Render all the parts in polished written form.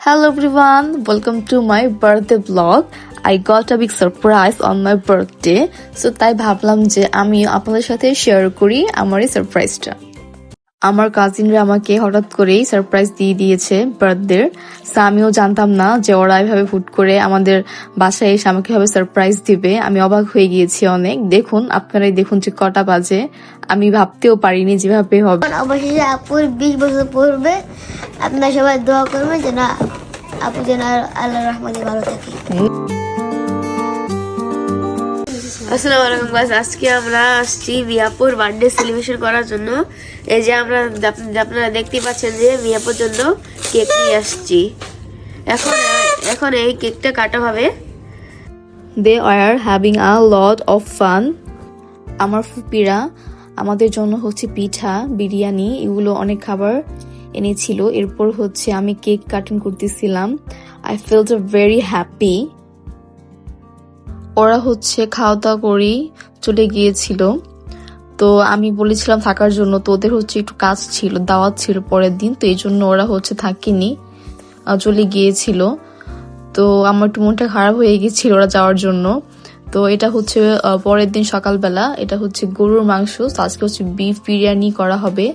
Hello everyone, welcome to my birthday vlog. I got a big surprise on my birthday. So তাই ভাবলাম যে আমি আপনাদের সাথে শেয়ার করি আমার এই সারপ্রাইজটা। আমার কাজিনরা আমাকে হঠাৎ করেই সারপ্রাইজ দিয়ে দিয়েছে বার্থডে। সো আমিও জানতাম না যে ওরা এভাবে হুট করে আমাদের বাসায় এসে আমাকে এভাবে সারপ্রাইজ দিবে। আমি অবাক হয়ে গিয়েছি অনেক। দেখুন, আপনারাই দেখুন যে কটা বাজে। আমি ভাবতেও পারিনি যেভাবে হবে। অবশেষে আপুর 20 বছর পূর্বে আপনারা সবাই দোয়া করবেন যেন আপু যেন আল্লাহর রহমতে ভালো থাকে। আসসালামু আলাইকুম গাইস, আজকে আমরা আসছি মিয়াপুর বার্থডে সেলিব্রেশন করার জন্য। এই যে আপনারা দেখতে পাচ্ছেন যে মিয়াপুর জন্য কেক নিয়ে আসছি। এখন এই কেকটা কাটা হবে। They are having a lot of fun. আমার ফুপিরা আমাদের জন্য হচ্ছে পিঠা, বিরিয়ানি এগুলো অনেক খাবার এনেছিল। এরপর হচ্ছে আমি কেক কাটিং করতেছিলাম। I felt very happy. ওরা হচ্ছে খাওয়া দাওয়া করেই চলে গিয়েছিল। তো আমি বলেছিলাম থাকার জন্য, তো ওদের হচ্ছে একটু কাজ ছিল, দাওয়াত ছিল পরের দিন, তো এই জন্য ওরা হচ্ছে থাকেনি, চলে গিয়েছিল। তো আমার একটু মনটা খারাপ হয়ে গেছিল ওরা যাওয়ার জন্য। তো এটা হচ্ছে পরের দিন সকালবেলা, এটা হচ্ছে গরুর মাংস। আজকে হচ্ছে বিফ বিরিয়ানি করা হবে,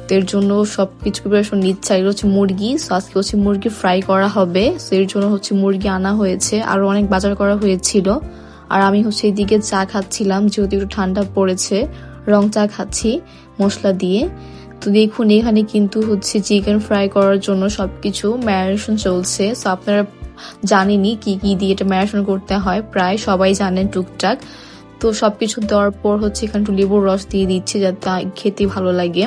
তো এর জন্য সবকিছু প্রিপারেশন নিচ্ছে। এর হচ্ছে মুরগি, আজকে হচ্ছে মুরগি ফ্রাই করা হবে, তো এর জন্য হচ্ছে মুরগি আনা হয়েছে, আরো অনেক বাজার করা হয়েছিল। আর আমি হচ্ছে এইদিকে চা খাচ্ছিলাম, যেহেতু একটু ঠান্ডা পড়েছে, রং চা খাচ্ছি মশলা দিয়ে। তো দেখুন এখানে কিন্তু হচ্ছে চিকেন ফ্রাই করার জন্য সবকিছু ম্যারিনেশন চলছে। তো আপনারা জানেনই কি কি দিয়ে এটা ম্যারিনেশন করতে হয়, প্রায় সবাই জানেন টুকটাক। তো সবকিছু দেওয়ার পর হচ্ছে এখানে একটু লেবুর রস দিয়ে দিচ্ছি যাতে খেতে ভালো লাগে।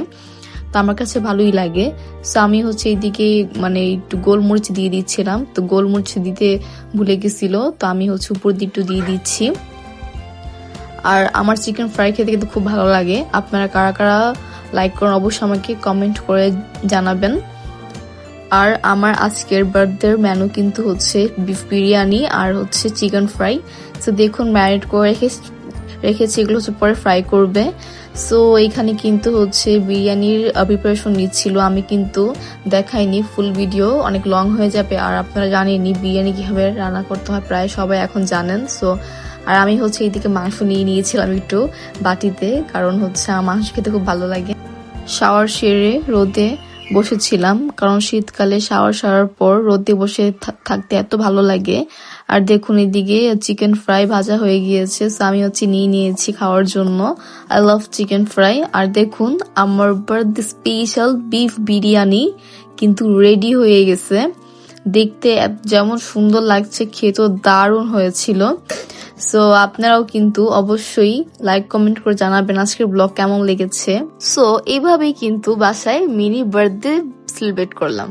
তো আমার কাছে ভালোই লাগে। সো আমি হচ্ছে এইদিকে মানে একটু গোলমরিচ দিয়ে দিচ্ছিলাম, তো গোলমরিচ দিতে ভুলে গেছিল, তো আমি হচ্ছে উপর দিয়ে একটু দিয়ে দিচ্ছি। আর আমার চিকেন ফ্রাই খেতে কিন্তু খুব ভালো লাগে। আপনারা কারা কারা লাইক করেন অবশ্যই আমাকে কমেন্ট করে জানাবেন। আর আমার আজকের বার্থডের মেনু কিন্তু হচ্ছে বিফ বিরিয়ানি আর হচ্ছে চিকেন ফ্রাই। তো দেখুন ম্যারিনেট করে রেখেছি, এগুলো হচ্ছে পরে ফ্রাই করবে। সো এখানে কিন্তু হচ্ছে বিরিয়ানির প্রিপারেশন নিচ্ছিল, আমি কিন্তু দেখাইনি ফুল ভিডিও, অনেক লং হয়ে যাবে। আর আপনারা জানেনই বিরিয়ানি কিভাবে রান্না করতে হয়, প্রায় সবাই এখন জানেন। সো আর আমি হচ্ছে এইদিকে মাংস নিয়ে নিয়েছিলাম একটু বাটিতে, কারণ হচ্ছে আমার মাংস খেতে খুব ভালো লাগে। শাওয়ার সেরে রোদে বসেছিলাম, কারণ শীতকালে শাওয়ার সারার পর রোদে বসে থাকতে এত ভালো লাগে। আর দেখুন এদিকে চিকেন ফ্রাই ভাজা হয়ে গিয়েছে, সো আমি হচ্ছে নিয়ে নিয়েছি খাওয়ার জন্য। I love chicken fry. আর দেখুন আমার বার্থডে স্পেশাল বিফ বিরিয়ানি কিন্তু রেডি হয়ে গেছে। দেখতে যেমন সুন্দর লাগছে, খেতেও দারুণ হয়েছিল। সো আপনারাও কিন্তু অবশ্যই লাইক কমেন্ট করে জানাবেন আজকের ব্লগ কেমন লেগেছে। সো এইভাবেই কিন্তু বাসায় মিনি বার্থডে সেলিব্রেট করলাম।